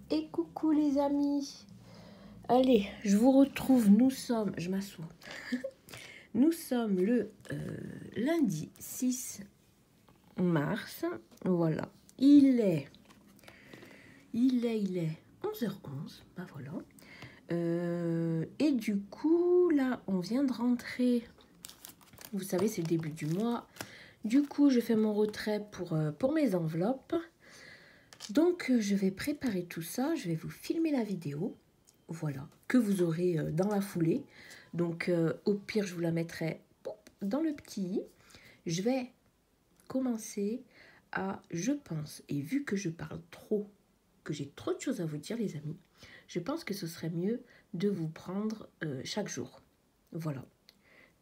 Et coucou les amis. Allez, je vous retrouve, nous sommes, je m'assois. Nous sommes le lundi 6 mars. Voilà. Il est 11h11. Bah voilà. Et du coup, là, on vient de rentrer. Vous savez, c'est le début du mois. Du coup, je fais mon retrait pour mes enveloppes. Donc, je vais préparer tout ça. Je vais vous filmer la vidéo. Voilà, que vous aurez dans la foulée. Donc, au pire, je vous la mettrai dans le petit. Je vais commencer à, je pense, et vu que je parle trop, que j'ai trop de choses à vous dire, les amis, je pense que ce serait mieux de vous prendre chaque jour. Voilà.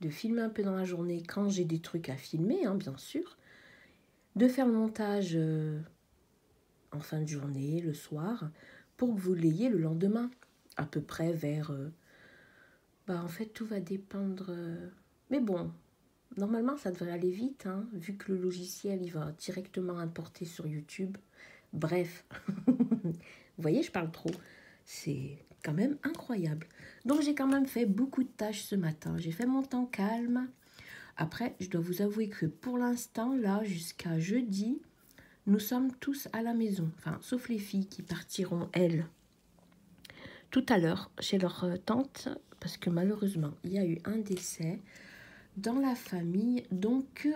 De filmer un peu dans la journée quand j'ai des trucs à filmer, hein, bien sûr. De faire le montage en fin de journée, le soir, pour que vous l'ayez le lendemain, à peu près vers... en fait, tout va dépendre... Mais bon, normalement, ça devrait aller vite, hein, vu que le logiciel, il va directement importer sur YouTube. Bref, vous voyez, je parle trop. C'est quand même incroyable. Donc, j'ai quand même fait beaucoup de tâches ce matin. J'ai fait mon temps calme. Après, je dois vous avouer que pour l'instant, là, jusqu'à jeudi, nous sommes tous à la maison. Enfin, sauf les filles qui partiront, elles, tout à l'heure, chez leur tante, parce que malheureusement, il y a eu un décès dans la famille. Donc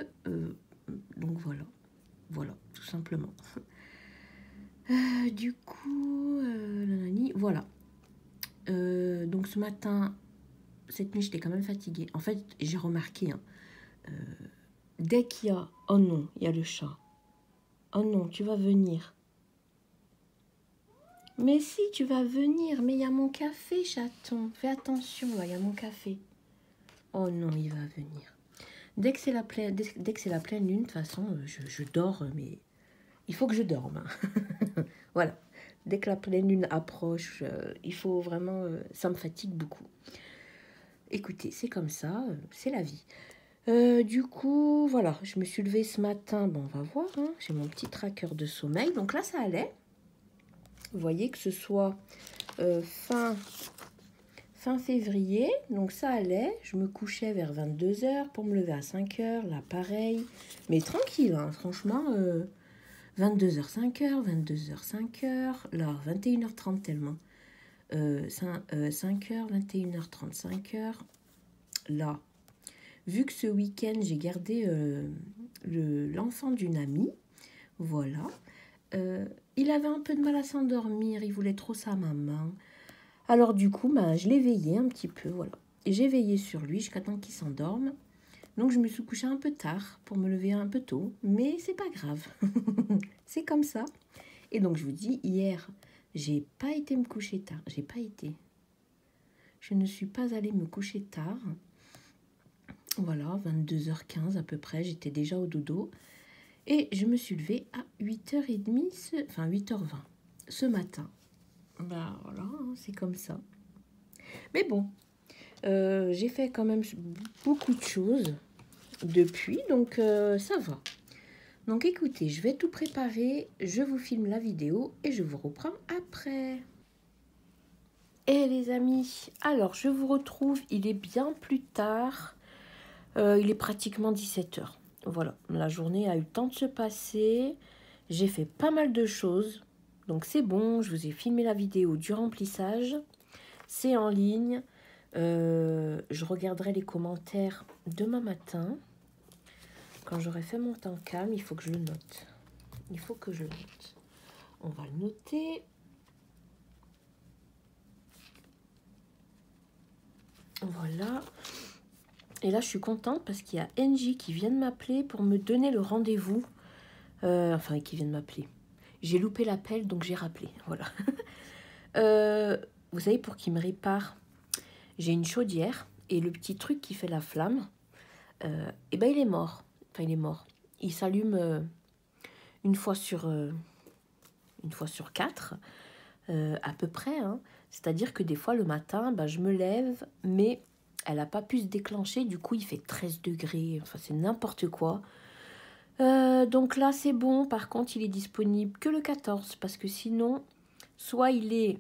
voilà, tout simplement. Du coup, voilà. Donc ce matin, cette nuit, j'étais quand même fatiguée. En fait, j'ai remarqué, hein, dès qu'il y a... Oh non, il y a le chat. Oh non, tu vas venir. Mais si, tu vas venir. Mais il y a mon café, chaton. Fais attention, là, il y a mon café. Oh non, il va venir. Dès que c'est la pleine lune, de toute façon, je dors, mais il faut que je dorme. Voilà. Dès que la pleine lune approche, il faut vraiment... ça me fatigue beaucoup. Écoutez, c'est comme ça, c'est la vie. Du coup, voilà, je me suis levée ce matin. Bon, on va voir, hein, j'ai mon petit tracker de sommeil. Donc là, ça allait. Vous voyez que ce soit fin février, donc ça allait. Je me couchais vers 22h pour me lever à 5h, là pareil. Mais tranquille, hein, franchement, 22h, 5h, 22h, 5h, là 21h30 tellement. 5h, 21h30, 5h, là. Vu que ce week-end, j'ai gardé l'enfant d'une amie, voilà. Il avait un peu de mal à s'endormir, il voulait trop sa maman. Alors du coup, je l'ai veillé un petit peu, voilà. Et j'ai veillé sur lui jusqu'à temps qu'il s'endorme. Donc je me suis couchée un peu tard pour me lever un peu tôt, mais c'est pas grave. C'est comme ça. Et donc je vous dis, hier, j'ai pas été me coucher tard. Je ne suis pas allée me coucher tard. Voilà, 22h15 à peu près, j'étais déjà au dodo. Et je me suis levée à 8h30, enfin 8h20 ce matin. Voilà, c'est comme ça. Mais bon, j'ai fait quand même beaucoup de choses depuis, donc ça va. Donc écoutez, je vais tout préparer, je vous filme la vidéo et je vous reprends après. Et les amis, alors je vous retrouve, il est bien plus tard, il est pratiquement 17h. Voilà, la journée a eu le temps de se passer, j'ai fait pas mal de choses, donc c'est bon, je vous ai filmé la vidéo du remplissage, c'est en ligne, je regarderai les commentaires demain matin. Quand j'aurai fait mon temps calme, il faut que je le note. On va le noter. Voilà. Et là, je suis contente parce qu'il y a NJ qui vient de m'appeler pour me donner le rendez-vous. Qui vient de m'appeler. J'ai loupé l'appel, donc j'ai rappelé. Voilà. Vous savez, pour qu'il me répare, j'ai une chaudière et le petit truc qui fait la flamme, il est mort. Enfin, il est mort. Il s'allume une fois sur 4, à peu près. Hein. C'est-à-dire que des fois, le matin, je me lève, mais elle n'a pas pu se déclencher. Du coup, il fait 13 degrés. Enfin, c'est n'importe quoi. Donc là, c'est bon. Par contre, il est disponible que le 14, parce que sinon, soit il est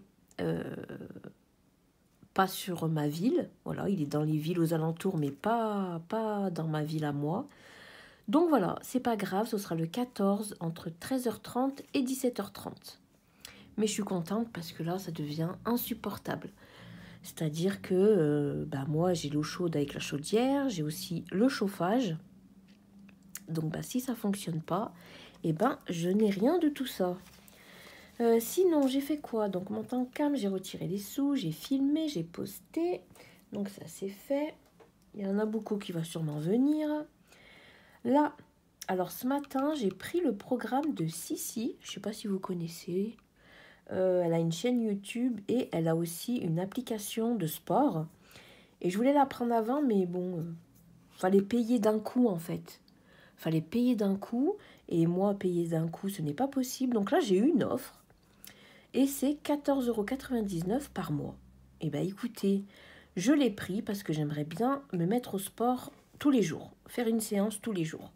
pas sur ma ville, voilà, il est dans les villes aux alentours, mais pas dans ma ville à moi. Donc voilà, c'est pas grave, ce sera le 14 entre 13h30 et 17h30. Mais je suis contente parce que là, ça devient insupportable. C'est-à-dire que moi, j'ai l'eau chaude avec la chaudière, j'ai aussi le chauffage. Donc si ça fonctionne pas, je n'ai rien de tout ça. Sinon, j'ai fait quoi? Donc mon temps cam, j'ai retiré les sous, j'ai filmé, j'ai posté. Donc ça c'est fait. Il y en a beaucoup qui va sûrement venir. Là, alors ce matin, j'ai pris le programme de Sissi. Je ne sais pas si vous connaissez. Elle a une chaîne YouTube et elle a aussi une application de sport. Et je voulais la prendre avant, mais bon, fallait payer d'un coup en fait. Fallait payer d'un coup. Et moi, payer d'un coup, ce n'est pas possible. Donc là, j'ai eu une offre. Et c'est 14,99 € par mois. Et écoutez, je l'ai pris parce que j'aimerais bien me mettre au sport tous les jours. Faire une séance tous les jours.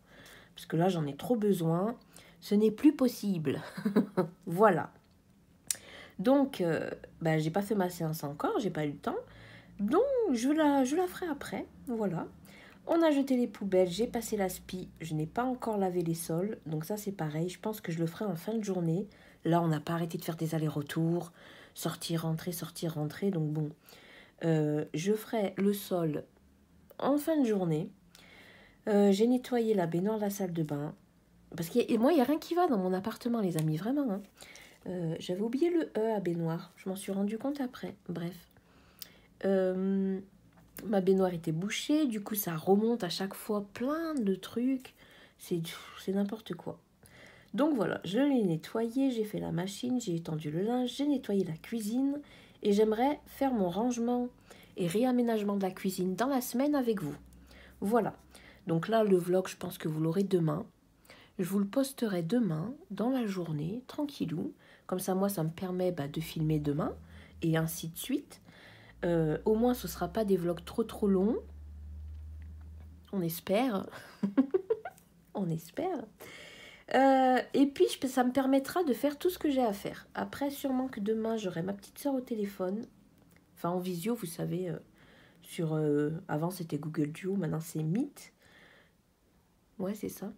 Parce que là, j'en ai trop besoin. Ce n'est plus possible. Voilà. Donc, j'ai pas fait ma séance encore. J'ai pas eu le temps. Donc, je la ferai après. Voilà. On a jeté les poubelles. J'ai passé l'aspi. Je n'ai pas encore lavé les sols. Donc ça, c'est pareil. Je pense que je le ferai en fin de journée. Là, on n'a pas arrêté de faire des allers-retours. Sortir, rentrer. Donc bon, je ferai le sol en fin de journée. J'ai nettoyé la baignoire de la salle de bain. Parce que moi, il n'y a rien qui va dans mon appartement, les amis, vraiment. Hein. J'avais oublié le E à baignoire. Je m'en suis rendu compte après. Bref. Ma baignoire était bouchée. Du coup, ça remonte à chaque fois plein de trucs. C'est n'importe quoi. Donc voilà, je l'ai nettoyé, j'ai fait la machine, j'ai étendu le linge, j'ai nettoyé la cuisine. Et j'aimerais faire mon rangement et réaménagement de la cuisine dans la semaine avec vous. Voilà. Donc là, le vlog, je pense que vous l'aurez demain. Je vous le posterai demain, dans la journée, tranquillou. Comme ça, moi, ça me permet de filmer demain, et ainsi de suite. Au moins, ce ne sera pas des vlogs trop longs. On espère. On espère. Et puis, ça me permettra de faire tout ce que j'ai à faire. Après, sûrement que demain, j'aurai ma petite soeur au téléphone. Enfin, en visio, vous savez. Avant, c'était Google Duo. Maintenant, c'est Meet. Ouais, c'est ça.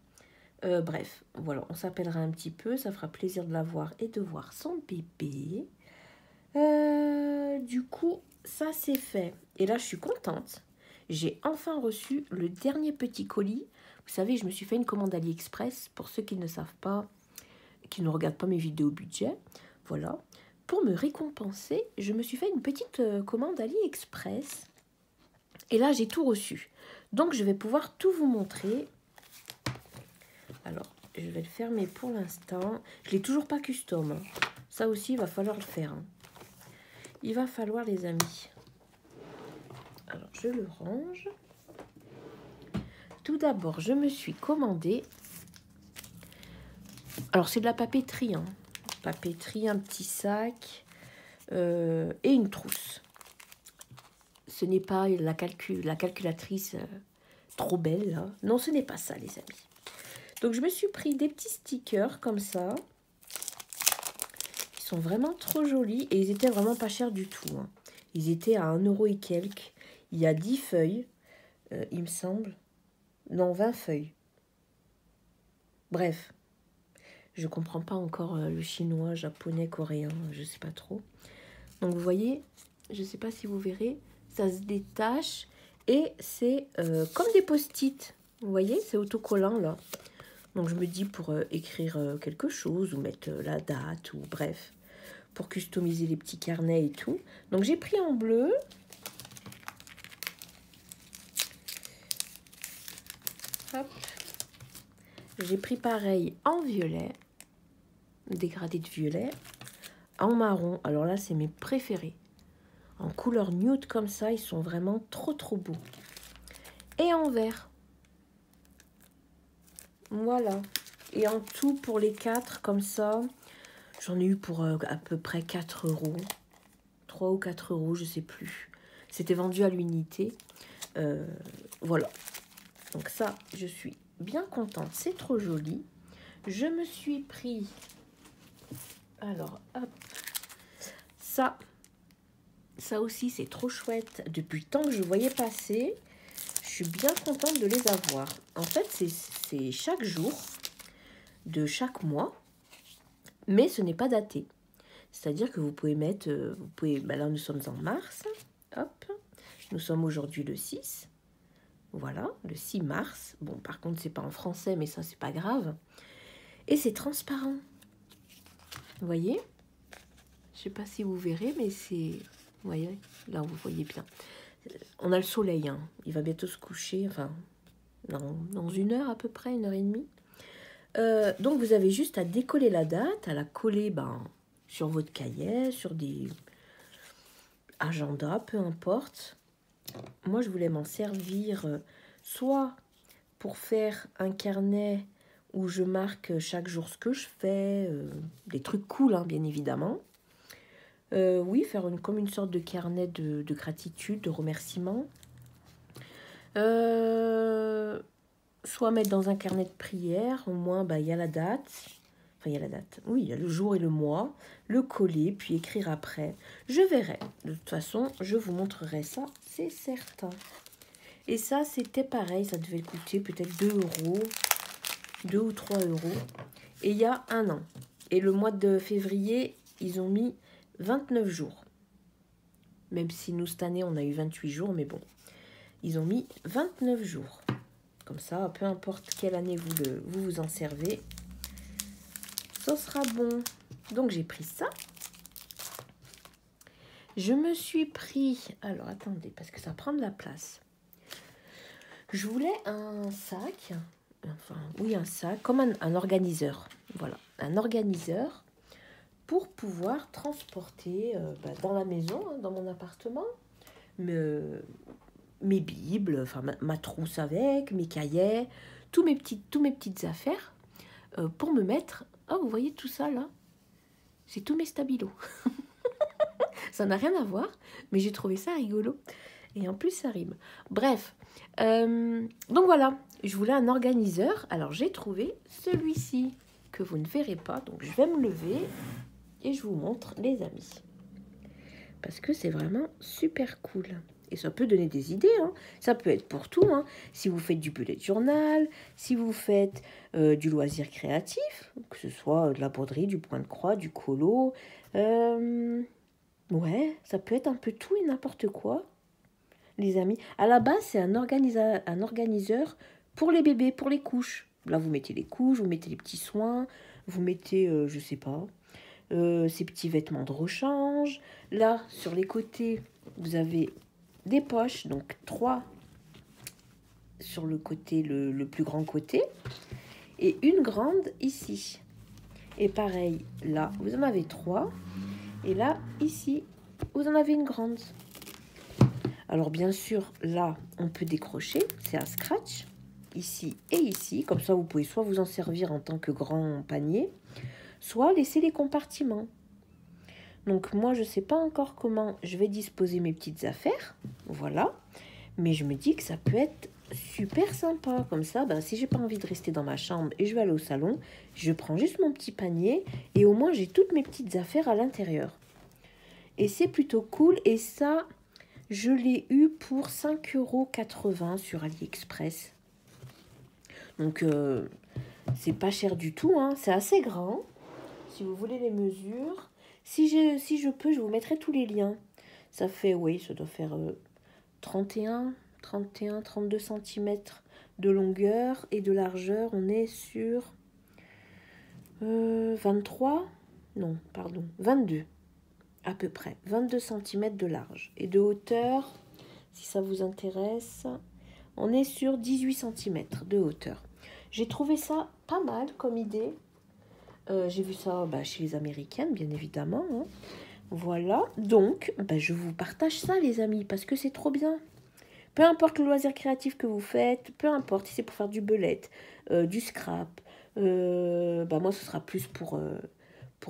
Bref, voilà, on s'appellera un petit peu, ça fera plaisir de la voir et de voir son bébé. Du coup, ça c'est fait. Et là, je suis contente. J'ai enfin reçu le dernier petit colis. Vous savez, je me suis fait une commande AliExpress. Pour ceux qui ne savent pas, qui ne regardent pas mes vidéos budget, voilà. Pour me récompenser, je me suis fait une petite commande AliExpress. Et là, j'ai tout reçu. Donc, je vais pouvoir tout vous montrer. Alors, je vais le fermer pour l'instant. Je ne l'ai toujours pas custom. Hein. Ça aussi, il va falloir le faire. Hein. Il va falloir, les amis. Alors, je le range. Tout d'abord, je me suis commandé. Alors, c'est de la papeterie. Hein. Papeterie, un petit sac et une trousse. Ce n'est pas la calculatrice trop belle. Là. Non, ce n'est pas ça, les amis. Donc, je me suis pris des petits stickers comme ça. Ils sont vraiment trop jolis. Et ils étaient vraiment pas chers du tout. Hein. Ils étaient à 1 € et quelques. Il y a 10 feuilles, il me semble. Non, 20 feuilles. Bref. Je comprends pas encore le chinois, japonais, coréen. Je sais pas trop. Donc, vous voyez, je sais pas si vous verrez. Ça se détache. Et c'est comme des post-it. Vous voyez, c'est autocollant là. Donc, je me dis pour écrire quelque chose ou mettre la date ou bref, pour customiser les petits carnets et tout. Donc, j'ai pris en bleu. Hop. J'ai pris pareil en violet, dégradé de violet, en marron. Alors là, c'est mes préférés. En couleur nude comme ça, ils sont vraiment trop beaux. Et en vert. Voilà. Et en tout, pour les 4, comme ça, j'en ai eu pour à peu près 4 €. 3 ou 4 €, je sais plus. C'était vendu à l'unité. Voilà. Donc ça, je suis bien contente. C'est trop joli. Je me suis pris... Alors, hop. Ça aussi, c'est trop chouette. Depuis le temps que je voyais passer, je suis bien contente de les avoir. En fait, c'est chaque jour de chaque mois, mais ce n'est pas daté. C'est-à-dire que vous pouvez mettre... là, nous sommes en mars. Hop. Nous sommes aujourd'hui le 6. Voilà, le 6 mars. Bon, par contre, c'est pas en français, mais ça, c'est pas grave. Et c'est transparent. Vous voyez? Je sais pas si vous verrez, mais c'est... Vous voyez? Là, vous voyez bien. On a le soleil, hein. Il va bientôt se coucher, enfin, dans 1 heure à peu près, 1h30. Donc, vous avez juste à décoller la date, à la coller sur votre cahier, sur des agendas, peu importe. Moi, je voulais m'en servir soit pour faire un carnet où je marque chaque jour ce que je fais, des trucs cool, hein, bien évidemment. Oui, faire comme une sorte de carnet de gratitude, de remerciement. Soit mettre dans un carnet de prière, au moins il y a la date. Enfin, il y a la date. Oui, il y a le jour et le mois. Le coller, puis écrire après. Je verrai. De toute façon, je vous montrerai ça, c'est certain. Et ça, c'était pareil. Ça devait coûter peut-être 2 €. 2 ou 3 €. Et il y a 1 an. Et le mois de février, ils ont mis 29 jours. Même si nous, cette année, on a eu 28 jours, mais bon. Ils ont mis 29 jours. Comme ça, peu importe quelle année vous en servez, ça sera bon. Donc, j'ai pris ça. Je me suis pris... Alors, attendez, parce que ça prend de la place. Je voulais un sac... Enfin, oui, un sac, comme un organiseur. Voilà, un organiseur pour pouvoir transporter dans la maison, hein, dans mon appartement, mes bibles, enfin ma trousse avec, mes cahiers, tous mes petites affaires pour me mettre... Oh, vous voyez tout ça là? C'est tous mes stabilos. Ça n'a rien à voir, mais j'ai trouvé ça rigolo. Et en plus, ça rime. Bref, donc voilà, je voulais un organiseur. Alors, j'ai trouvé celui-ci que vous ne verrez pas. Donc, je vais me lever et je vous montre, les amis. Parce que c'est vraiment super cool. Et ça peut donner des idées, hein. Ça peut être pour tout, hein. Si vous faites du bullet journal, si vous faites du loisir créatif, que ce soit de la broderie, du point de croix, du colo. Ouais, ça peut être un peu tout et n'importe quoi, les amis. À la base, c'est un organiseur pour les bébés, pour les couches. Là, vous mettez les couches, vous mettez les petits soins, vous mettez, je sais pas, ces petits vêtements de rechange. Là, sur les côtés, vous avez des poches, donc 3 sur le côté, le plus grand côté, et une grande ici. Et pareil, là, vous en avez 3. Et là, ici, vous en avez une grande. Alors, bien sûr, là, on peut décrocher. C'est un scratch, ici et ici. Comme ça, vous pouvez soit vous en servir en tant que grand panier, soit laisser les compartiments. Donc, moi, je ne sais pas encore comment je vais disposer mes petites affaires. Voilà. Mais je me dis que ça peut être super sympa. Comme ça, si j'ai pas envie de rester dans ma chambre et je vais aller au salon, je prends juste mon petit panier et au moins, j'ai toutes mes petites affaires à l'intérieur. Et c'est plutôt cool. Et ça, je l'ai eu pour 5,80 € sur AliExpress. Donc, c'est pas cher du tout, hein. C'est assez grand. Si vous voulez les mesures... Si je peux, je vous mettrai tous les liens. Ça fait, oui, ça doit faire 32 cm de longueur et de largeur. On est sur 23, non, pardon, 22 à peu près. 22 cm de large. Et de hauteur, si ça vous intéresse, on est sur 18 cm de hauteur. J'ai trouvé ça pas mal comme idée. J'ai vu ça chez les Américaines, bien évidemment. Hein. Voilà, donc je vous partage ça, les amis, parce que c'est trop bien. Peu importe le loisir créatif que vous faites, peu importe si c'est pour faire du belette, du scrap. Moi, ce sera plus pour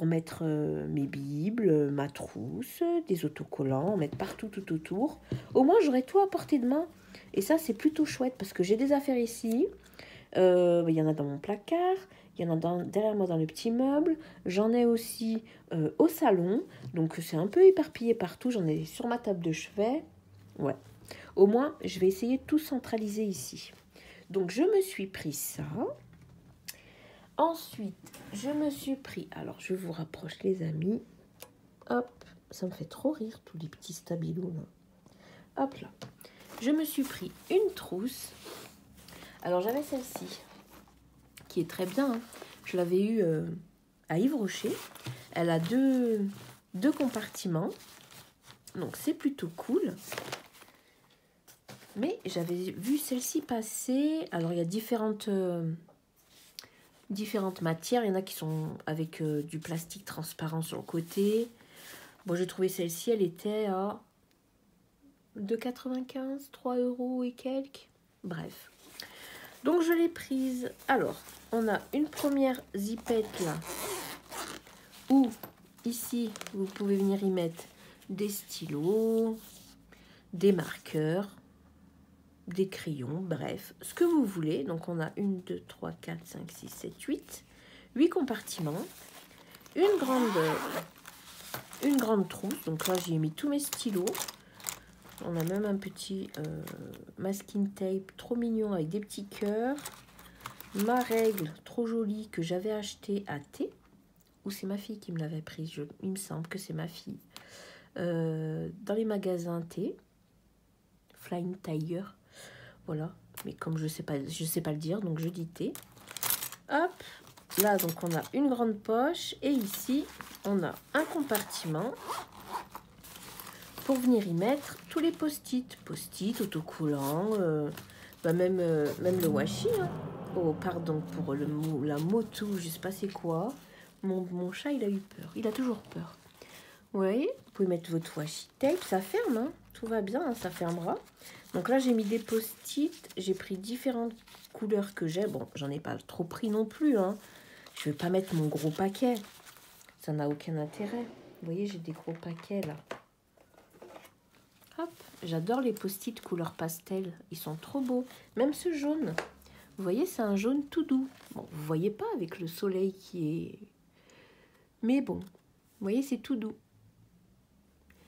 mettre mes bibles, ma trousse, des autocollants, mettre partout, tout autour. Au moins, j'aurai tout à portée de main. Et ça, c'est plutôt chouette, parce que j'ai des affaires ici. Il y en a dans mon placard. Il y en a derrière moi dans le petit meuble. J'en ai aussi au salon. Donc c'est un peu éparpillé partout. J'en ai sur ma table de chevet. Ouais. Au moins, je vais essayer de tout centraliser ici. Donc je me suis pris ça. Ensuite, je me suis pris... Alors, je vous rapproche les amis. Hop, ça me fait trop rire tous les petits stabilos là. Hop là. Je me suis pris une trousse. Alors j'avais celle-ci, qui est très bien. Hein. Je l'avais eue à Yves Rocher. Elle a deux compartiments. Donc c'est plutôt cool. Mais j'avais vu celle-ci passer. Alors il y a différentes matières. Il y en a qui sont avec du plastique transparent sur le côté. Bon, j'ai trouvé celle-ci, elle était à 2,95, 3 € et quelques. Bref. Donc, je l'ai prise. Alors, on a une première zippette là. Où, ici, vous pouvez venir y mettre des stylos, des marqueurs, des crayons, bref, ce que vous voulez. Donc, on a 1, 2, 3, 4, 5, 6, 7, 8 compartiments. Une grande trousse. Donc là, j'y ai mis tous mes stylos. On a même un petit masking tape trop mignon avec des petits cœurs. Ma règle trop jolie que j'avais achetée à T. Ou c'est ma fille qui me l'avait prise. Il me semble que c'est ma fille. Dans les magasins T. Flying Tiger. Voilà. Mais comme je sais pas le dire, donc je dis T. Hop. Là, donc on a une grande poche. Et ici, on a un compartiment pour venir y mettre tous les post-it. Post-it, autocollants, même le washi. Hein. Oh, pardon pour le mot, la moto, je sais pas c'est quoi. Mon chat, il a eu peur. Il a toujours peur. Vous voyez, vous pouvez mettre votre washi tape, ça ferme. Hein. Tout va bien, hein, ça fermera. Donc là, j'ai mis des post-it. J'ai pris différentes couleurs que j'ai. Bon, j'en ai pas trop pris non plus. Hein. Je vais pas mettre mon gros paquet. Ça n'a aucun intérêt. Vous voyez, j'ai des gros paquets là. Hop, j'adore les post-it couleur pastel. Ils sont trop beaux. Même ce jaune. Vous voyez, c'est un jaune tout doux. Bon, vous voyez pas avec le soleil qui est... Mais bon, vous voyez, c'est tout doux.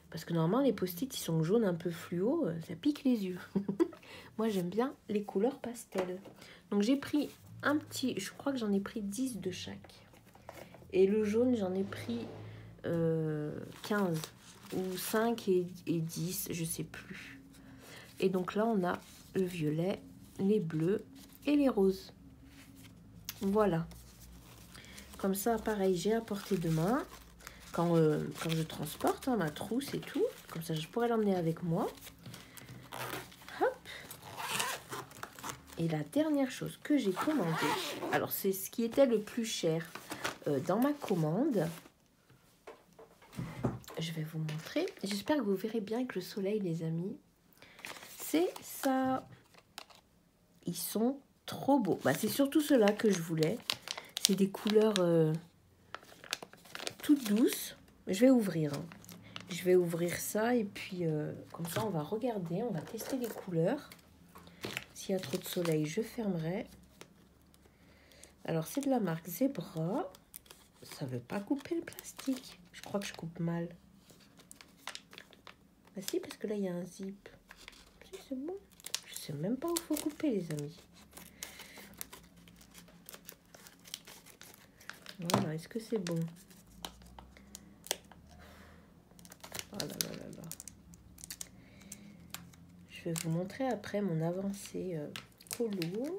Parce que normalement, les post-it, ils sont jaunes un peu fluo. Ça pique les yeux. Moi, j'aime bien les couleurs pastel. Donc, j'ai pris un petit... Je crois que j'en ai pris 10 de chaque. Et le jaune, j'en ai pris 15. Ou 5 et 10, je sais plus. Et donc là, on a le violet, les bleus et les roses. Voilà. Comme ça, pareil, j'ai à portée de main. Quand je transporte ma trousse et tout. Comme ça, je pourrais l'emmener avec moi. Hop. Et la dernière chose que j'ai commandée. Alors, c'est ce qui était le plus cher dans ma commande. Je vais vous montrer. J'espère que vous verrez bien avec le soleil, les amis. C'est ça. Ils sont trop beaux. Bah, c'est surtout ceux-là que je voulais. C'est des couleurs toutes douces. Je vais ouvrir. Hein. Je vais ouvrir ça et puis comme ça, on va regarder. On va tester les couleurs. S'il y a trop de soleil, je fermerai. Alors, c'est de la marque Zebra. Ça ne veut pas couper le plastique. Je crois que je coupe mal. Ah si, parce que là, il y a un zip. Si, c'est bon. Je sais même pas où il faut couper, les amis. Voilà, est-ce que c'est bon? Oh là là là là. Je vais vous montrer après mon avancée colo.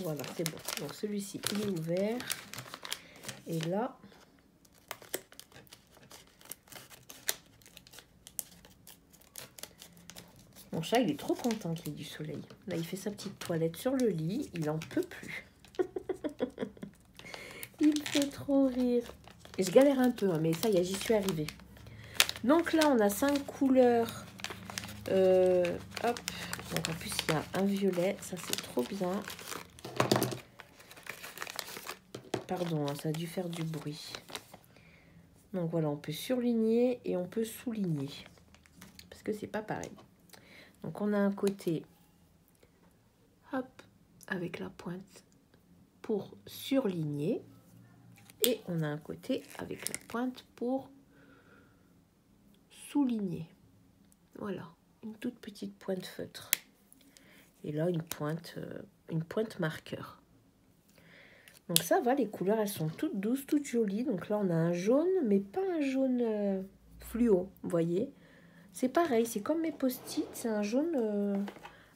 Voilà, c'est bon. Donc, celui-ci, il est ouvert. Et là... Mon chat, il est trop content qu'il y ait du soleil. Là, il fait sa petite toilette sur le lit. Il en peut plus. Il fait trop rire. Et je galère un peu, hein, mais ça y est, j'y suis arrivée. Donc là, on a 5 couleurs. Hop. Donc en plus, il y a un violet. Ça, c'est trop bien. Pardon, hein, ça a dû faire du bruit. Donc voilà, on peut surligner et on peut souligner. Parce que c'est pas pareil. Donc on a un côté, hop, avec la pointe pour surligner. Et on a un côté avec la pointe pour souligner. Voilà, une toute petite pointe feutre. Et là, une pointe marqueur. Donc ça va, les couleurs, elles sont toutes douces, toutes jolies. Donc là, on a un jaune, mais pas un jaune fluo, vous voyez. C'est pareil, c'est comme mes post-it, c'est un jaune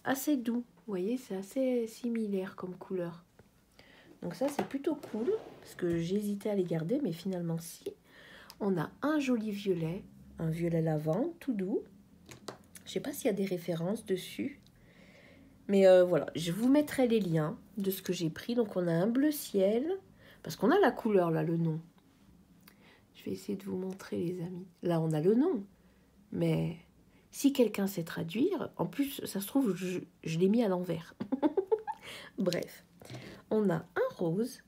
assez doux. Vous voyez, c'est assez similaire comme couleur. Donc ça, c'est plutôt cool, parce que j'hésitais à les garder, mais finalement, si. On a un joli violet, un violet lavande, tout doux. Je sais pas s'il y a des références dessus. Mais voilà, je vous mettrai les liens de ce que j'ai pris. Donc, on a un bleu ciel, parce qu'on a la couleur, là, le nom. Je vais essayer de vous montrer, les amis. Là, on a le nom. Mais si quelqu'un sait traduire, en plus, ça se trouve, je l'ai mis à l'envers. Bref, on a un rose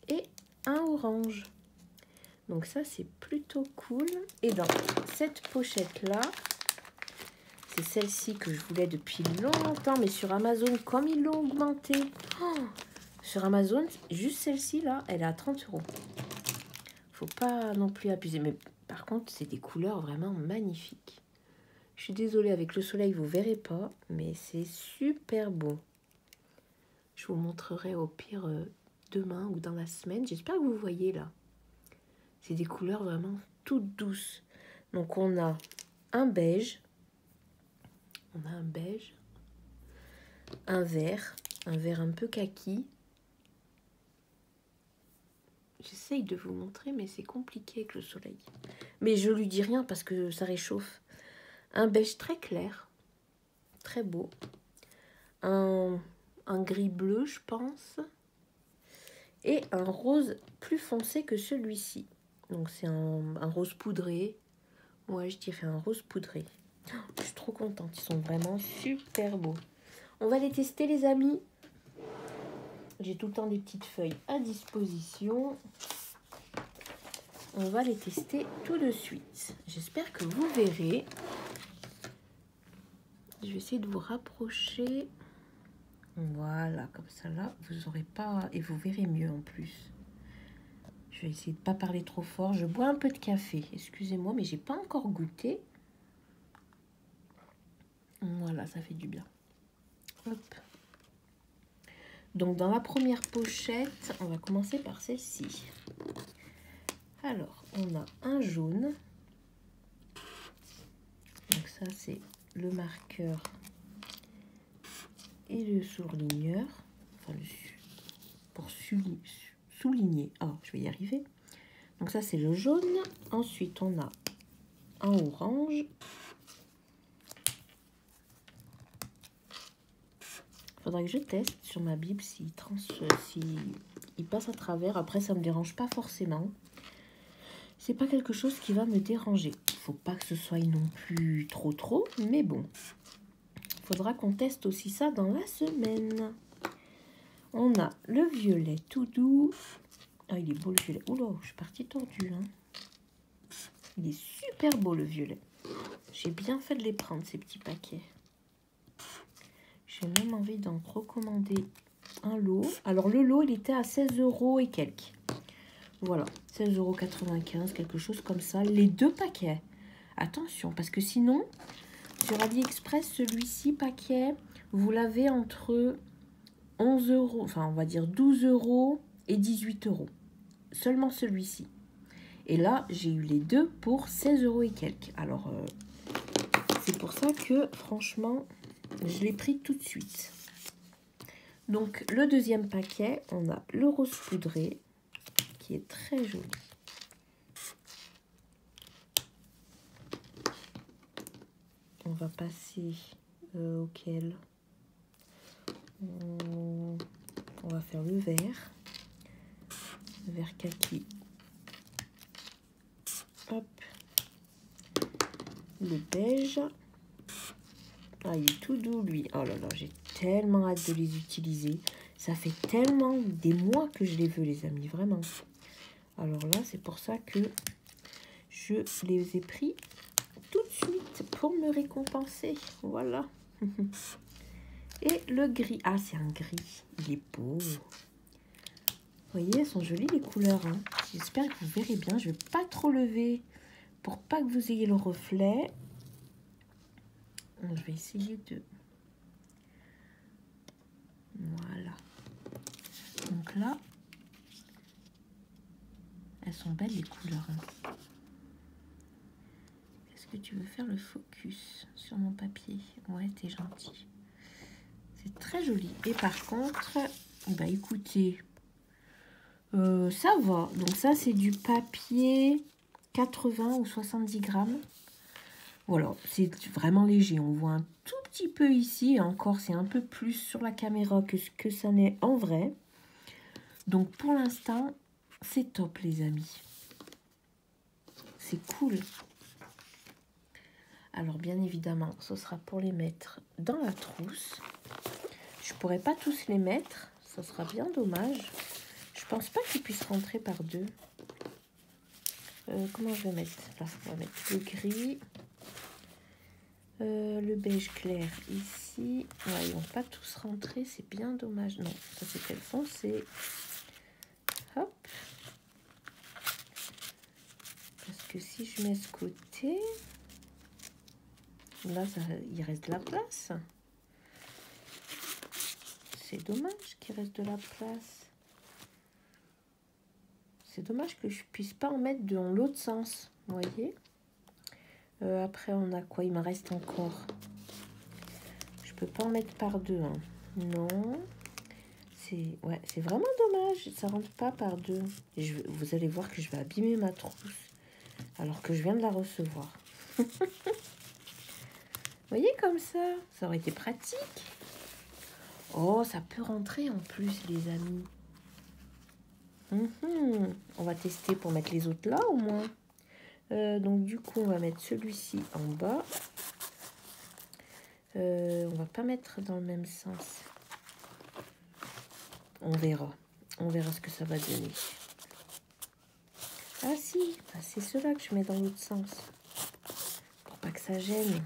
et un orange. Donc ça, c'est plutôt cool. Et dans cette pochette-là, c'est celle-ci que je voulais depuis longtemps, mais sur Amazon, comme ils l'ont augmenté. Oh, sur Amazon, juste celle-ci, là, elle est à 30 €. Faut pas non plus abuser. Mais par contre, c'est des couleurs vraiment magnifiques. Je suis désolée, avec le soleil, vous verrez pas, mais c'est super beau. Je vous montrerai au pire demain ou dans la semaine. J'espère que vous voyez, là. C'est des couleurs vraiment toutes douces. Donc, on a un beige. On a un beige, un vert un peu kaki. J'essaye de vous montrer, mais c'est compliqué avec le soleil. Mais je lui dis rien parce que ça réchauffe. Un beige très clair, très beau. Un gris bleu, je pense. Et un rose plus foncé que celui-ci. Donc c'est un rose poudré. Ouais, je dirais un rose poudré. Je suis trop contente, ils sont vraiment super beaux. On va les tester, les amis. J'ai tout le temps des petites feuilles à disposition. On va les tester tout de suite. J'espère que vous verrez. Je vais essayer de vous rapprocher. Voilà, comme ça là, vous n'aurez pas... Et vous verrez mieux en plus. Je vais essayer de ne pas parler trop fort. Je bois un peu de café. Excusez-moi, mais j'ai pas encore goûté. Voilà, ça fait du bien. Hop. Donc, dans la première pochette, on va commencer par celle-ci. Alors, on a un jaune. Donc, ça, c'est le marqueur et le surligneur. Enfin, pour souligner. Oh, je vais y arriver. Donc, ça, c'est le jaune. Ensuite, on a un orange. Faudrait que je teste sur ma Bible s'il passe à travers. Après, ça me dérange pas forcément. C'est pas quelque chose qui va me déranger. Faut pas que ce soit non plus trop, mais bon. Faudra qu'on teste aussi ça dans la semaine. On a le violet tout doux. Ah, il est beau le violet. Oula, je suis partie tordue. Hein. Il est super beau le violet. J'ai bien fait de les prendre, ces petits paquets. J'ai même envie d'en recommander un lot. Alors, le lot, il était à 16 € et quelques. Voilà, 16,95 €, quelque chose comme ça. Les deux paquets. Attention, parce que sinon, sur AliExpress, celui-ci, paquet, vous l'avez entre 11 €, enfin, on va dire 12 € et 18 €. Seulement celui-ci. Et là, j'ai eu les deux pour 16 € et quelques. Alors, c'est pour ça que, franchement... je l'ai pris tout de suite. Donc, le deuxième paquet, on a le rose poudré, qui est très joli. On va passer auquel on va faire le vert. Le vert kaki. Hop. Le beige. Ah, il est tout doux, lui. Oh là là, j'ai tellement hâte de les utiliser. Ça fait tellement des mois que je les veux, les amis, vraiment. Alors là, c'est pour ça que je les ai pris tout de suite pour me récompenser. Voilà. Et le gris. Ah, c'est un gris. Il est beau. Vous voyez, elles sont jolies les couleurs. Hein. J'espère que vous verrez bien. Je ne vais pas trop lever pour pas que vous ayez le reflet. Je vais essayer de... Voilà. Donc là, elles sont belles les couleurs. Hein. Est-ce que tu veux faire le focus sur mon papier? Ouais, t'es gentil. C'est très joli. Et par contre, bah écoutez, ça va. Donc ça, c'est du papier 80 ou 70 grammes. Voilà, c'est vraiment léger. On voit un tout petit peu ici. Et encore, c'est un peu plus sur la caméra que ce que ça n'est en vrai. Donc pour l'instant, c'est top les amis. C'est cool. Alors bien évidemment, ce sera pour les mettre dans la trousse. Je pourrais pas tous les mettre. Ça sera bien dommage. Je pense pas qu'ils puissent rentrer par deux. Comment je vais mettre? Là, on va mettre le gris. Le beige clair ici. Ouais, ils vont pas tous rentrer, c'est bien dommage. Non, ça c'est quel foncé. Hop. Parce que si je mets ce côté, là, ça, il reste de la place. C'est dommage qu'il reste de la place. C'est dommage que je puisse pas en mettre dans l'autre sens, vous voyez. Après, on a quoi? Il me reste encore. Je peux pas en mettre par deux. Hein. Non. Ouais, c'est vraiment dommage. Ça rentre pas par deux. Et vous allez voir que je vais abîmer ma trousse. Alors que je viens de la recevoir. Vous voyez comme ça? Ça aurait été pratique. Oh, ça peut rentrer en plus, les amis. On va tester pour mettre les autres là, au moins. Donc, du coup, on va mettre celui-ci en bas. On va pas mettre dans le même sens. On verra. On verra ce que ça va donner. Ah si, ah, c'est cela que je mets dans l'autre sens. Pour pas que ça gêne.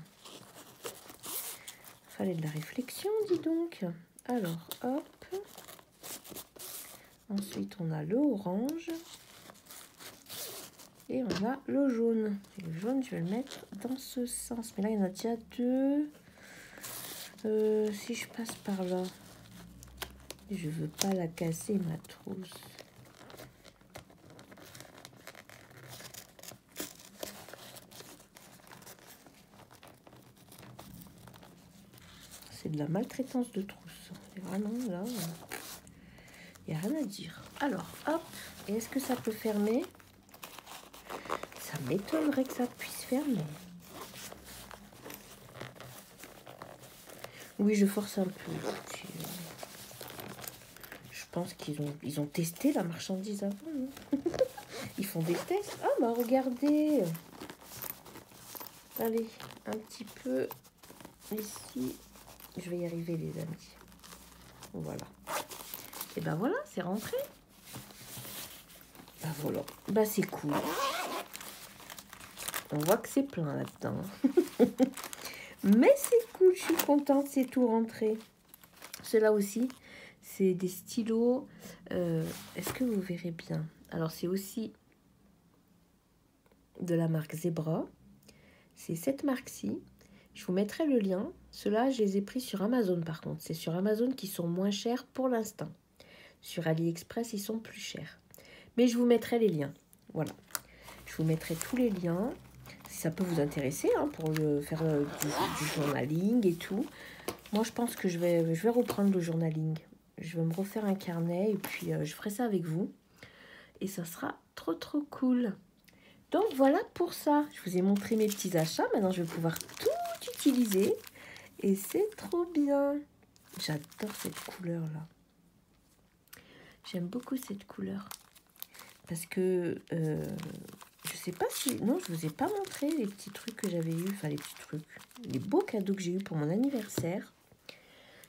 Fallait de la réflexion, dis donc. Alors, hop. Ensuite, on a le orange. Et on a le jaune. Et le jaune, je vais le mettre dans ce sens. Mais là, il y en a déjà deux. Si je passe par là, je veux pas la casser, ma trousse. C'est de la maltraitance de trousse. Et vraiment, là, il n'y a rien à dire. Alors, hop. Et est-ce que ça peut fermer? Ça m'étonnerait que ça puisse fermer. Oui, je force un peu. Je pense qu'ils ont testé la marchandise avant. Ils font des tests. Ah, bah regardez. Allez, un petit peu ici. Je vais y arriver, les amis. Voilà. Et ben voilà, c'est rentré. Ben voilà. Ben c'est cool. On voit que c'est plein là-dedans. Mais c'est cool, je suis contente, c'est tout rentré. Ceux-là aussi, c'est des stylos. Est-ce que vous verrez bien? Alors, c'est aussi de la marque Zebra. C'est cette marque-ci. Je vous mettrai le lien. Ceux-là, je les ai pris sur Amazon par contre. C'est sur Amazon qui sont moins chers pour l'instant. Sur AliExpress, ils sont plus chers. Mais je vous mettrai les liens. Voilà. Je vous mettrai tous les liens. Si ça peut vous intéresser hein, pour faire du journaling et tout. Moi, je pense que je vais reprendre le journaling. Je vais me refaire un carnet et puis je ferai ça avec vous. Et ça sera trop, trop cool. Donc, voilà pour ça. Je vous ai montré mes petits achats. Maintenant, je vais pouvoir tout utiliser. Et c'est trop bien. J'adore cette couleur-là. J'aime beaucoup cette couleur. Parce que, je sais pas si... Non, je vous ai pas montré les petits trucs que j'avais eu. Enfin, les petits trucs. Les beaux cadeaux que j'ai eu pour mon anniversaire.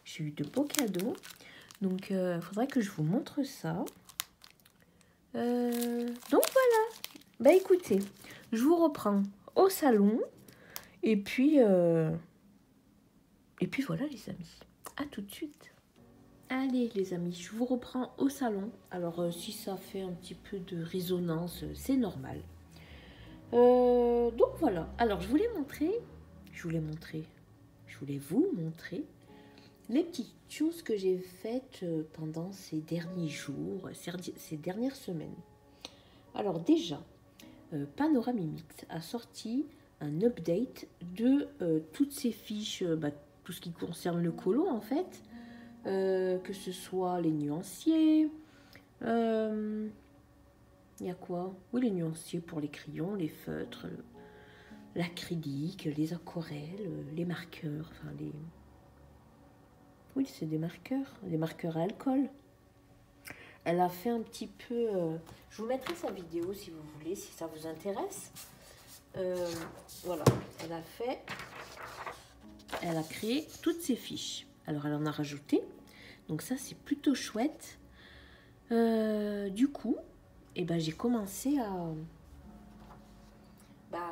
J'ai eu de beaux cadeaux. Donc, il faudrait que je vous montre ça. Donc, voilà. Bah, écoutez, je vous reprends au salon. Et puis voilà, les amis. à tout de suite. Allez les amis, je vous reprends au salon. Alors si ça fait un petit peu de résonance, c'est normal. Donc voilà, alors je voulais vous montrer les petites choses que j'ai faites pendant ces derniers jours, ces dernières semaines. Alors déjà, Panoramimix a sorti un update de toutes ces fiches, tout ce qui concerne le colo en fait, que ce soit les nuanciers, il y a quoi? Oui, les nuanciers pour les crayons, les feutres, l'acrylique, les aquarelles, les marqueurs, enfin les... Oui, c'est des marqueurs, les marqueurs à alcool. Elle a fait un petit peu... je vous mettrai sa vidéo si vous voulez, si ça vous intéresse. Voilà, elle a créé toutes ces fiches. Alors, elle en a rajouté. Donc ça, c'est plutôt chouette. Du coup, j'ai commencé à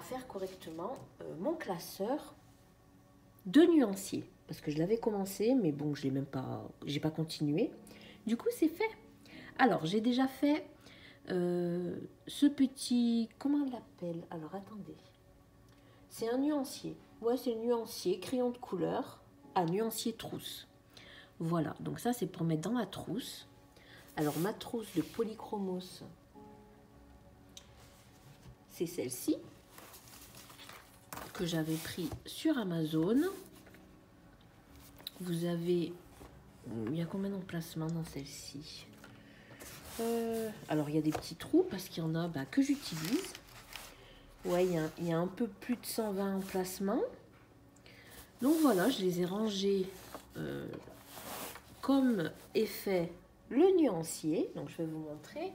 faire correctement mon classeur de nuanciers. Parce que je l'avais commencé, mais bon, j'ai pas continué. Du coup, c'est fait. Alors, j'ai déjà fait ce petit... Comment on l'appelle? Alors, attendez. C'est un nuancier. Ouais, c'est le nuancier, crayon de couleur à nuancier trousse. Voilà, donc ça, c'est pour mettre dans la trousse. Alors, ma trousse de Polychromos, c'est celle-ci que j'avais pris sur Amazon. Vous avez... Il y a combien d'emplacements dans celle-ci? Alors, il y a des petits trous parce qu'il y en a que j'utilise. Ouais, il y a un peu plus de 120 emplacements. Donc voilà, je les ai rangés comme est fait le nuancier. Donc, je vais vous montrer.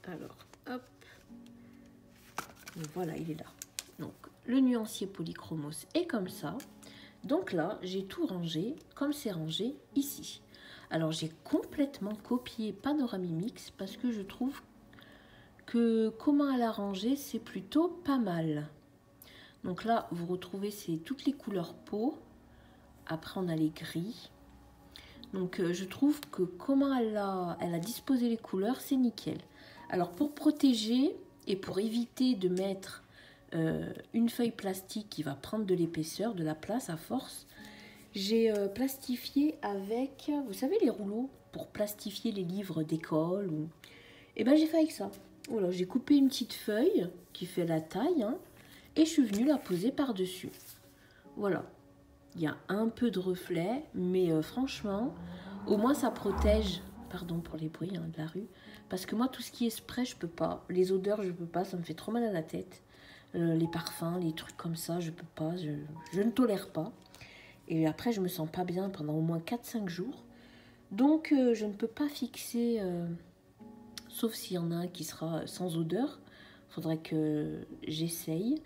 Alors, hop. Donc, voilà, il est là. Donc, le nuancier Polychromos est comme ça. Donc là, j'ai tout rangé comme c'est rangé ici. Alors, j'ai complètement copié Panoramimix parce que je trouve que comment elle a rangé, c'est plutôt pas mal. Donc là, vous retrouvez toutes les couleurs peau. Après, on a les gris. Donc, je trouve que comment elle a disposé les couleurs, c'est nickel. Alors, pour protéger et pour éviter de mettre une feuille plastique qui va prendre de l'épaisseur, de la place à force, j'ai plastifié avec, vous savez, les rouleaux pour plastifier les livres d'école. Et j'ai fait avec ça. Voilà, j'ai coupé une petite feuille qui fait la taille, hein, et je suis venue la poser par-dessus. Voilà. Il y a un peu de reflet, mais franchement, au moins ça protège. Pardon pour les bruits de la rue. Parce que moi, tout ce qui est spray, je peux pas. Les odeurs, je peux pas. Ça me fait trop mal à la tête. Les parfums, les trucs comme ça, je peux pas. Je ne tolère pas. Et après, je me sens pas bien pendant au moins 4-5 jours. Donc, je ne peux pas fixer... sauf s'il y en a un qui sera sans odeur. Faudrait que j'essaye.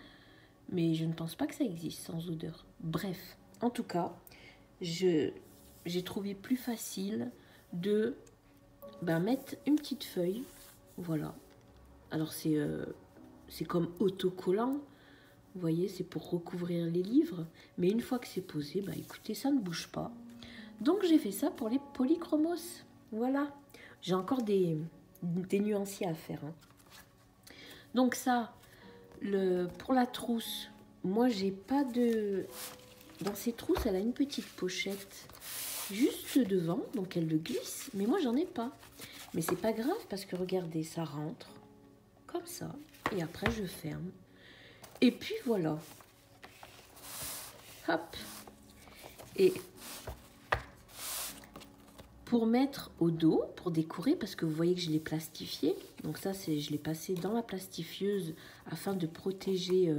Mais je ne pense pas que ça existe sans odeur. Bref, en tout cas, j'ai trouvé plus facile de mettre une petite feuille. Voilà. Alors, c'est comme autocollant. Vous voyez, c'est pour recouvrir les livres. Mais une fois que c'est posé, écoutez, ça ne bouge pas. Donc, j'ai fait ça pour les Polychromos. Voilà. J'ai encore des nuanciers à faire. Hein. Donc ça, pour la trousse, moi, j'ai pas de... Dans ces trousses, elle a une petite pochette juste devant. Donc, elle le glisse. Mais moi, j'en ai pas. Mais c'est pas grave parce que, regardez, ça rentre comme ça. Et après, je ferme. Et puis, voilà. Hop. Et pour mettre au dos, pour décorer, parce que vous voyez que je l'ai plastifié. Donc ça, je l'ai passé dans la plastifieuse afin de protéger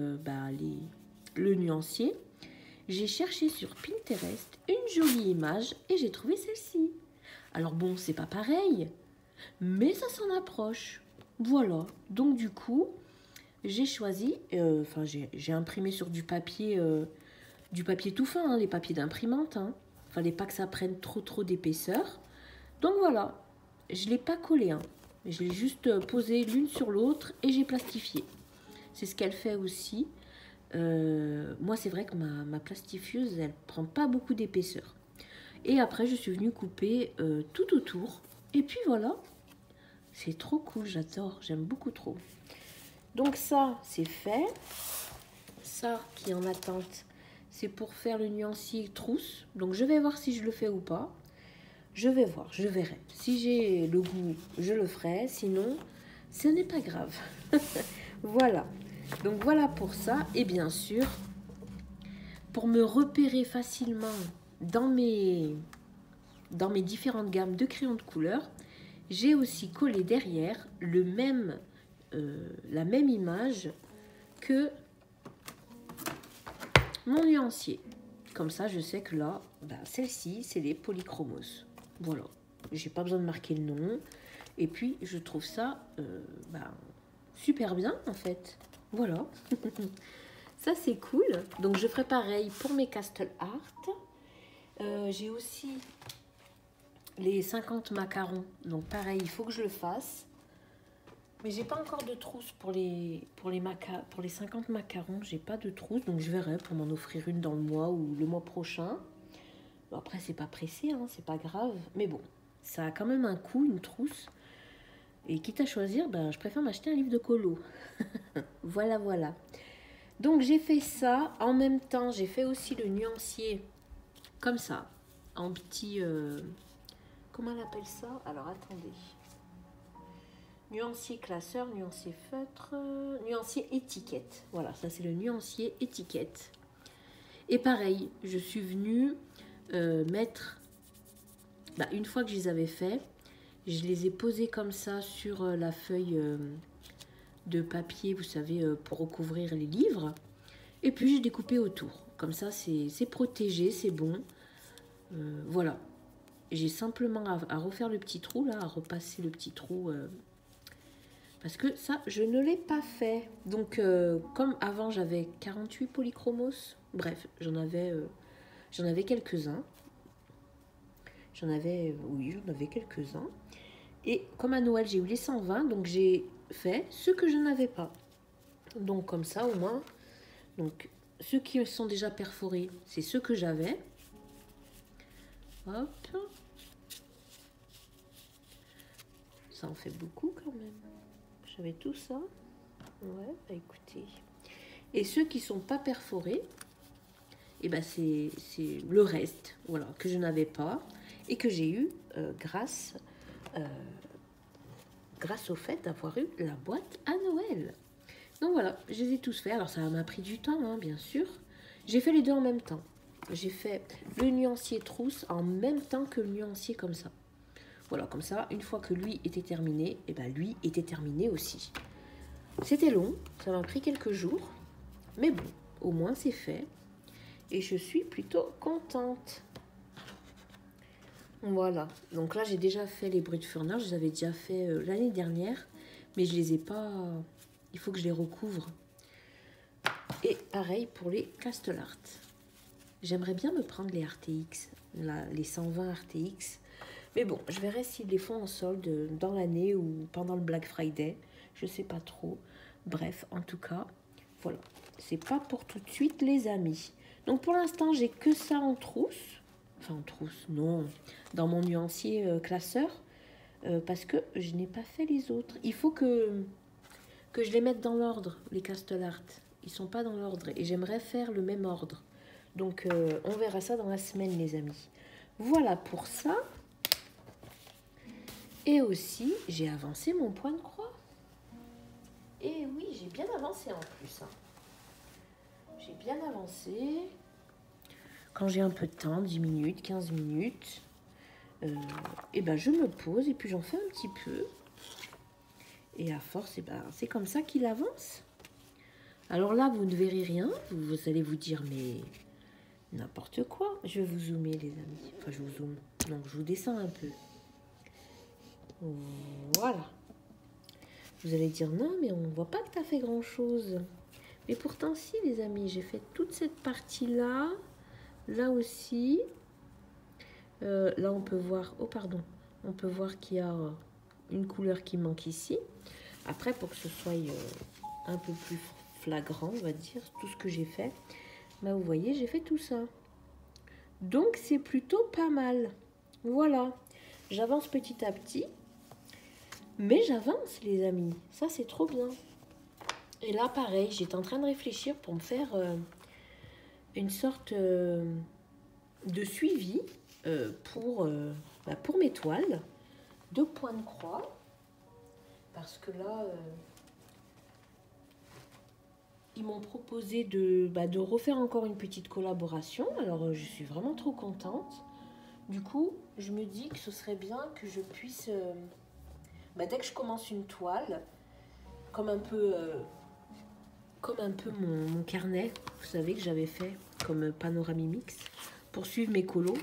le nuancier. J'ai cherché sur Pinterest une jolie image et j'ai trouvé celle-ci. Alors bon, c'est pas pareil, mais ça s'en approche. Voilà. Donc du coup, j'ai choisi, j'ai imprimé sur du papier tout fin, hein, les papiers d'imprimante. Hein. Fallait pas que ça prenne trop d'épaisseur. Donc voilà, je l'ai pas collé. Hein. Je l'ai juste posé l'une sur l'autre et j'ai plastifié. C'est ce qu'elle fait aussi. moi, c'est vrai que ma plastifieuse, elle prend pas beaucoup d'épaisseur. Et après, je suis venue couper tout autour. Et puis voilà, c'est trop cool, j'adore, j'aime beaucoup trop. Donc ça, c'est fait. Ça qui est en attente, c'est pour faire le nuancier trousse. Donc je vais voir si je le fais ou pas. Je vais voir, je verrai. Si j'ai le goût, je le ferai. Sinon, ce n'est pas grave. Voilà. Donc voilà pour ça. Et bien sûr, pour me repérer facilement dans mes différentes gammes de crayons de couleur, j'ai aussi collé derrière la même image que mon nuancier. Comme ça, je sais que là, celle-ci, c'est les polychromos. Voilà. J'ai pas besoin de marquer le nom. Et puis, je trouve ça super bien, en fait. Voilà. Ça, c'est cool. Donc, je ferai pareil pour mes Castle Art. J'ai aussi les 50 macarons. Donc, pareil, il faut que je le fasse. Mais j'ai pas encore de trousse pour les 50 macarons. J'ai pas de trousse, donc je verrai pour m'en offrir une dans le mois ou le mois prochain. Bon, après, c'est pas pressé, hein, c'est pas grave. Mais bon, ça a quand même un coût, une trousse. Et quitte à choisir, je préfère m'acheter un livre de colo. Voilà, voilà. Donc j'ai fait ça. En même temps, j'ai fait aussi le nuancier comme ça, en petit... comment on appelle ça? Alors, attendez. Nuancier classeur, nuancier feutre, nuancier étiquette. Voilà, ça c'est le nuancier étiquette. Et pareil, je suis venue mettre... une fois que je les avais faits, je les ai posés comme ça sur la feuille de papier, vous savez, pour recouvrir les livres. Et puis j'ai découpé autour. Comme ça, c'est protégé, c'est bon. Voilà. J'ai simplement à refaire le petit trou, là, à repasser le petit trou... parce que ça, je ne l'ai pas fait. Donc, comme avant, j'avais 48 polychromos. Bref, j'en avais quelques-uns. J'en avais quelques-uns. Et comme à Noël, j'ai eu les 120, donc j'ai fait ce que je n'avais pas. Donc, comme ça, au moins, donc, ceux qui sont déjà perforés, c'est ceux que j'avais. Hop. Ça en fait beaucoup quand même. J'avais tout ça. Ouais, écoutez. Et ceux qui sont pas perforés, c'est le reste, voilà, que je n'avais pas et que j'ai eu grâce au fait d'avoir eu la boîte à Noël. Donc voilà, je les ai tous faits. Alors ça m'a pris du temps, hein, bien sûr. J'ai fait les deux en même temps. J'ai fait le nuancier trousse en même temps que le nuancier comme ça. Voilà, comme ça, une fois que lui était terminé, lui était terminé aussi. C'était long, ça m'a pris quelques jours, mais bon, au moins c'est fait. Et je suis plutôt contente. Voilà, donc là j'ai déjà fait les bruits de fureur, je les avais déjà fait l'année dernière, mais je les ai pas... Il faut que je les recouvre. Et pareil pour les Castle Art. J'aimerais bien me prendre les RTX, les 120 RTX. Mais bon, je verrai s'ils les font en solde dans l'année ou pendant le Black Friday. Je sais pas trop. Bref, en tout cas, voilà. C'est pas pour tout de suite, les amis. Donc pour l'instant, j'ai que ça en trousse. Enfin, en trousse, non. Dans mon nuancier classeur. Parce que je n'ai pas fait les autres. Il faut que je les mette dans l'ordre, les Castle Art. Ils sont pas dans l'ordre. Et j'aimerais faire le même ordre. Donc, on verra ça dans la semaine, les amis. Voilà pour ça. Et aussi, j'ai avancé mon point de croix. Et oui, j'ai bien avancé en plus. J'ai bien avancé. Quand j'ai un peu de temps, 10 minutes, 15 minutes, je me pose et puis j'en fais un petit peu. Et à force, c'est comme ça qu'il avance. Alors là, vous ne verrez rien. Vous allez vous dire, mais n'importe quoi. Je vais vous zoomer, les amis. Enfin, je vous zoome. Donc, je vous descends un peu. Voilà. Vous allez dire, non, mais on ne voit pas que tu as fait grand-chose. Mais pourtant, si, les amis, j'ai fait toute cette partie-là. Là aussi. Là, on peut voir... Oh, pardon. On peut voir qu'il y a une couleur qui manque ici. Après, pour que ce soit un peu plus flagrant, on va dire, tout ce que j'ai fait. Bah, vous voyez, j'ai fait tout ça. Donc, c'est plutôt pas mal. Voilà. J'avance petit à petit. Mais j'avance, les amis. Ça, c'est trop bien. Et là, pareil, j'étais en train de réfléchir pour me faire une sorte de suivi pour mes toiles de points de croix. Parce que là, ils m'ont proposé de refaire encore une petite collaboration. Alors, je suis vraiment trop contente. Du coup, je me dis que ce serait bien que je puisse, dès que je commence une toile, comme un peu mon carnet, vous savez, que j'avais fait comme Panoramimix, pour suivre mes colos.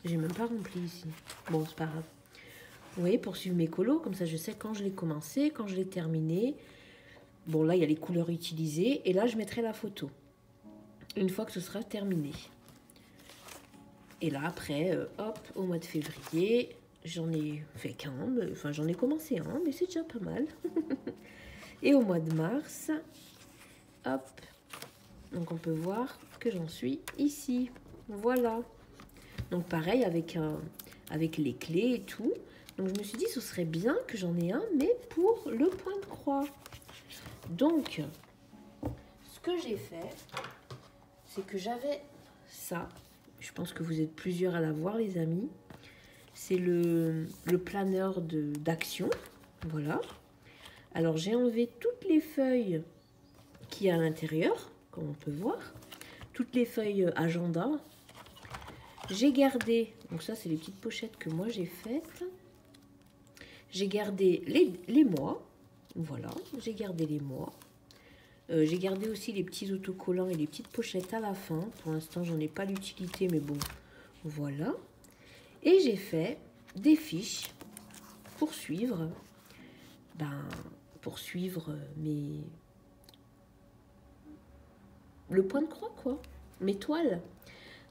J'ai même pas rempli ici. Bon, c'est pas grave. Vous voyez, pour suivre mes colos, comme ça je sais quand je l'ai commencé, quand je l'ai terminé. Bon, là, il y a les couleurs utilisées. Et là, je mettrai la photo. Une fois que ce sera terminé. Et là, après, hop, au mois de février, j'en ai fait qu'un. Enfin, j'en ai commencé un, mais c'est déjà pas mal. Et au mois de mars, hop. Donc, on peut voir que j'en suis ici. Voilà. Donc, pareil, avec les clés et tout. Donc, je me suis dit, ce serait bien que j'en ai un, mais pour le point de croix. Donc, ce que j'ai fait, c'est que j'avais ça. Je pense que vous êtes plusieurs à l'avoir, les amis. C'est le planeur d'action. Voilà. Alors, j'ai enlevé toutes les feuilles qu'il y a à l'intérieur, comme on peut voir. Toutes les feuilles agenda. J'ai gardé, donc ça, c'est les petites pochettes que moi j'ai faites. J'ai gardé les mois. Voilà, j'ai gardé les mois. J'ai gardé aussi les petits autocollants et les petites pochettes à la fin. Pour l'instant, j'en ai pas l'utilité, mais bon, voilà. Et j'ai fait des fiches pour suivre, le point de croix, quoi, mes toiles.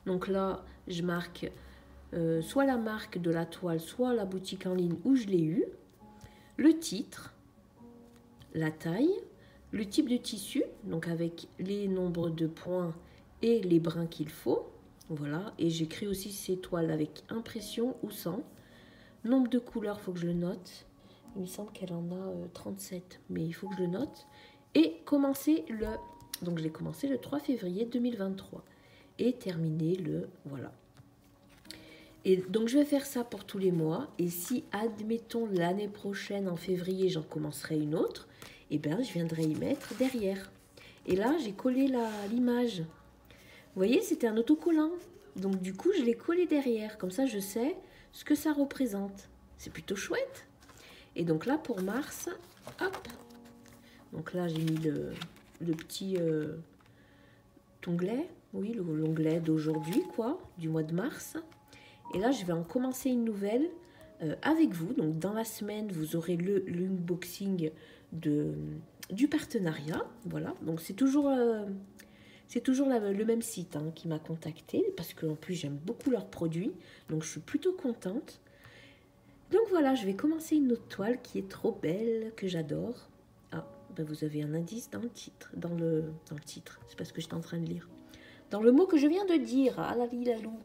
Donc là, je marque soit la marque de la toile, soit la boutique en ligne où je l'ai eu, le titre, la taille, le type de tissu, donc avec les nombres de points et les brins qu'il faut. Voilà, et j'écris aussi ces toiles avec impression ou sans. Nombre de couleurs, il faut que je le note. Il me semble qu'elle en a 37, mais il faut que je le note. Et donc je l'ai commencé le 3 février 2023 et terminé voilà. Et donc je vais faire ça pour tous les mois. Et si, admettons, l'année prochaine, en février, j'en commencerai une autre, eh bien, je viendrai y mettre derrière. Et là, j'ai collé l'image. Vous voyez, c'était un autocollant. Donc du coup, je l'ai collé derrière. Comme ça, je sais ce que ça représente. C'est plutôt chouette. Et donc là, pour mars, hop. Donc là, j'ai mis le petit onglet. Oui, l'onglet d'aujourd'hui, quoi, du mois de mars. Et là, je vais en commencer une nouvelle avec vous. Donc, dans la semaine, vous aurez l'unboxing du partenariat. Voilà. Donc, c'est toujours le même site qui m'a contacté. Parce qu'en plus, j'aime beaucoup leurs produits. Donc, je suis plutôt contente. Donc, voilà, je vais commencer une autre toile qui est trop belle, que j'adore. Ah, vous avez un indice dans le titre. Dans le titre, c'est pas ce que j'étais en train de lire. Dans le mot que je viens de dire. Ah la vie, la loup.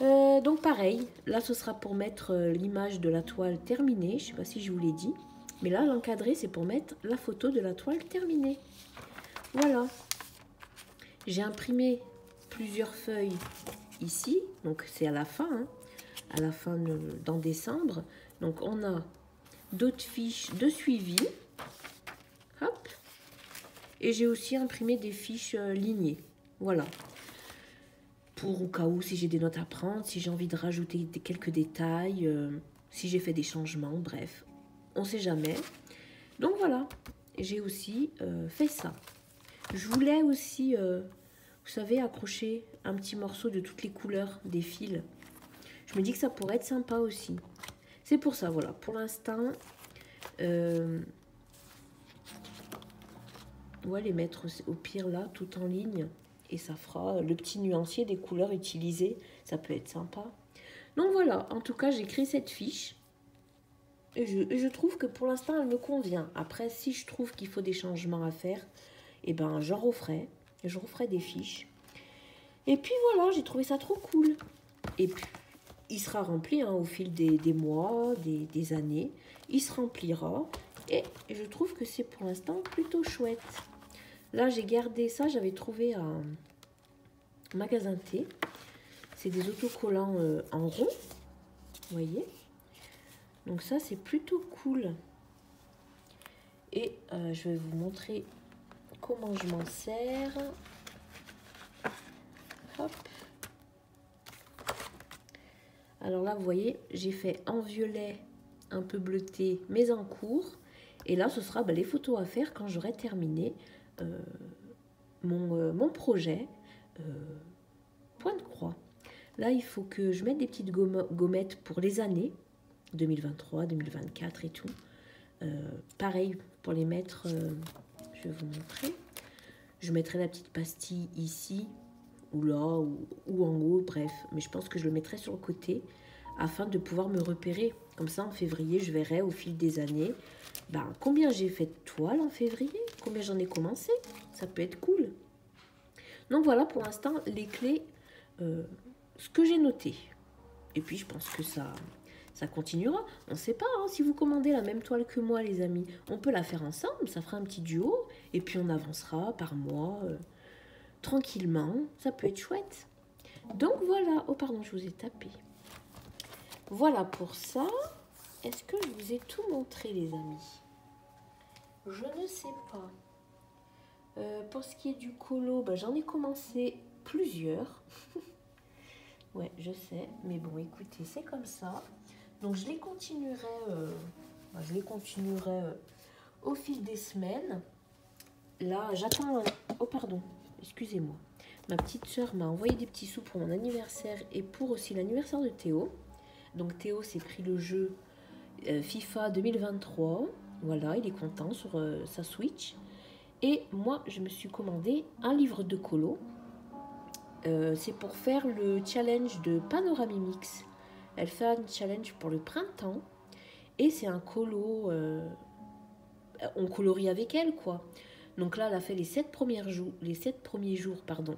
Donc pareil, là ce sera pour mettre l'image de la toile terminée, je ne sais pas si je vous l'ai dit, mais là l'encadré c'est pour mettre la photo de la toile terminée. Voilà, j'ai imprimé plusieurs feuilles ici, donc c'est à la fin, dans décembre, donc on a d'autres fiches de suivi, hop, et j'ai aussi imprimé des fiches lignées, voilà. Pour au cas où, si j'ai des notes à prendre, si j'ai envie de rajouter quelques détails, si j'ai fait des changements, bref, on ne sait jamais. Donc voilà, j'ai aussi fait ça. Je voulais aussi, vous savez, accrocher un petit morceau de toutes les couleurs des fils. Je me dis que ça pourrait être sympa aussi. C'est pour ça, voilà, pour l'instant, on va les mettre au pire là, tout en ligne. Et ça fera le petit nuancier des couleurs utilisées. Ça peut être sympa. Donc voilà, en tout cas, j'ai créé cette fiche. Et je trouve que pour l'instant, elle me convient. Après, si je trouve qu'il faut des changements à faire, et ben j'en referai. Je referai des fiches. Et puis voilà, j'ai trouvé ça trop cool. Et puis, il sera rempli hein, au fil des mois, des années. Il se remplira. Et je trouve que c'est pour l'instant plutôt chouette. Là, j'ai gardé ça. J'avais trouvé un magasin thé. C'est des autocollants en rond. Vous voyez? Donc ça, c'est plutôt cool. Et je vais vous montrer comment je m'en sers. Hop. Alors là, vous voyez, j'ai fait en violet, un peu bleuté, mais en cours. Et là, ce sera les photos à faire quand j'aurai terminé mon projet point de croix. Là, il faut que je mette des petites gommettes pour les années 2023, 2024 et tout. Pareil, pour les mettre, je vais vous montrer. Je mettrai la petite pastille ici, ou là, ou en haut, bref. Mais je pense que je le mettrai sur le côté afin de pouvoir me repérer. Comme ça, en février, je verrai au fil des années combien j'ai fait de toiles en février, combien j'en ai commencé. Ça peut être cool. Donc voilà, pour l'instant, les clés, ce que j'ai noté. Et puis, je pense que ça continuera. On ne sait pas, hein, si vous commandez la même toile que moi, les amis, on peut la faire ensemble, ça fera un petit duo. Et puis, on avancera par mois, tranquillement. Ça peut être chouette. Donc voilà. Oh, pardon, je vous ai tapé. Voilà pour ça. Est-ce que je vous ai tout montré, les amis? Je ne sais pas. Pour ce qui est du colo, j'en ai commencé plusieurs. Ouais, je sais. Mais bon, écoutez, c'est comme ça. Donc, je les continuerai, au fil des semaines. Là, j'attends... Oh, pardon. Excusez-moi. Ma petite sœur m'a envoyé des petits sous pour mon anniversaire et pour aussi l'anniversaire de Théo. Donc, Théo s'est pris le jeu FIFA 2023. Voilà, il est content sur sa Switch. Et moi, je me suis commandé un livre de colo. C'est pour faire le challenge de Panoramimix. Elle fait un challenge pour le printemps. Et c'est un colo... on colorie avec elle, quoi. Donc là, elle a fait les 7 premiers jours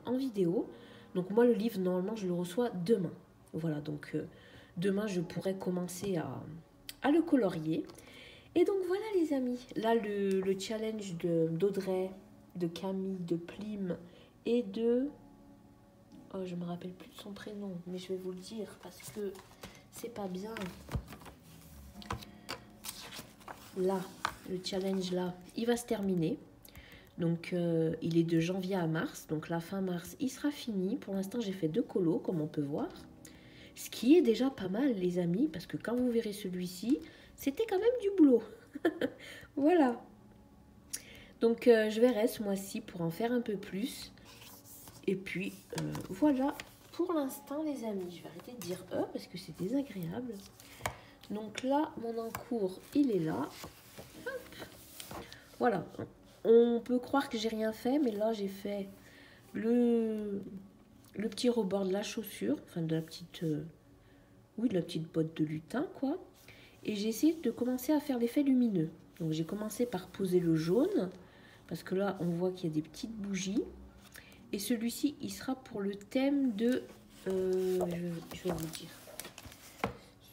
en vidéo. Donc moi, le livre, normalement, je le reçois demain. Voilà, donc demain, je pourrai commencer à le colorier. Et donc voilà, les amis. Là, le challenge d'Audrey, de Camille, de Plim et de... Oh, je me rappelle plus de son prénom, mais je vais vous le dire parce que c'est pas bien. Là, le challenge là, il va se terminer. Donc, il est de janvier à mars. Donc, la fin mars, il sera fini. Pour l'instant, j'ai fait 2 colos, comme on peut voir. Ce qui est déjà pas mal, les amis, parce que quand vous verrez celui-ci, c'était quand même du boulot. Voilà. Donc, je verrai ce mois-ci pour en faire un peu plus. Et puis, voilà pour l'instant, les amis. Je vais arrêter de dire « parce que c'est désagréable. Donc là, mon encours, il est là. Hop. Voilà. On peut croire que j'ai rien fait, mais là, j'ai fait le petit rebord de la chaussure. Enfin, de la petite... de la petite botte de lutin, quoi. Et j'ai essayé de commencer à faire l'effet lumineux. Donc, j'ai commencé par poser le jaune. Parce que là, on voit qu'il y a des petites bougies. Et celui-ci, il sera pour le thème de... je vais vous dire.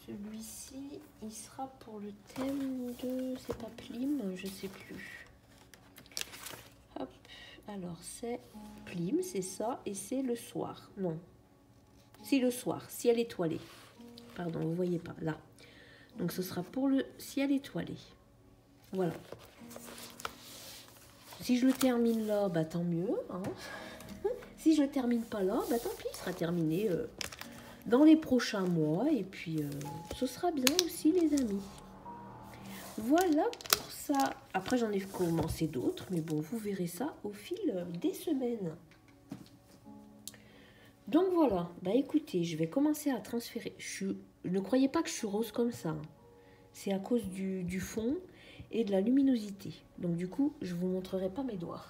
Celui-ci, il sera pour le thème de... C'est pas Plim, je sais plus. Hop, alors c'est Plim, c'est ça. Et c'est le soir. Non. C'est le soir, ciel étoilé. Pardon, vous voyez pas, là. Donc ce sera pour le ciel étoilé. Voilà. Si je le termine là, tant mieux, hein. Si je ne le termine pas là, tant pis, il sera terminé dans les prochains mois. Et puis, ce sera bien aussi, les amis. Voilà pour ça. Après, j'en ai commencé d'autres. Mais bon, vous verrez ça au fil des semaines. Donc, voilà. Écoutez, je vais commencer à transférer. Ne croyez pas que je suis rose comme ça. Hein. C'est à cause du fond et de la luminosité. Donc, du coup, je ne vous montrerai pas mes doigts.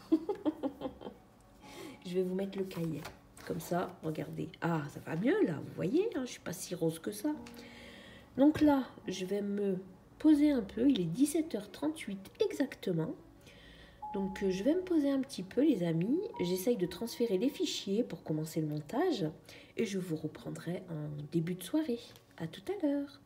Je vais vous mettre le cahier. Comme ça, regardez. Ah, ça va mieux là, vous voyez, hein, je ne suis pas si rose que ça. Donc là, je vais me poser un peu. Il est 17h38 exactement. Donc je vais me poser un petit peu les amis, j'essaye de transférer les fichiers pour commencer le montage et je vous reprendrai en début de soirée. À tout à l'heure.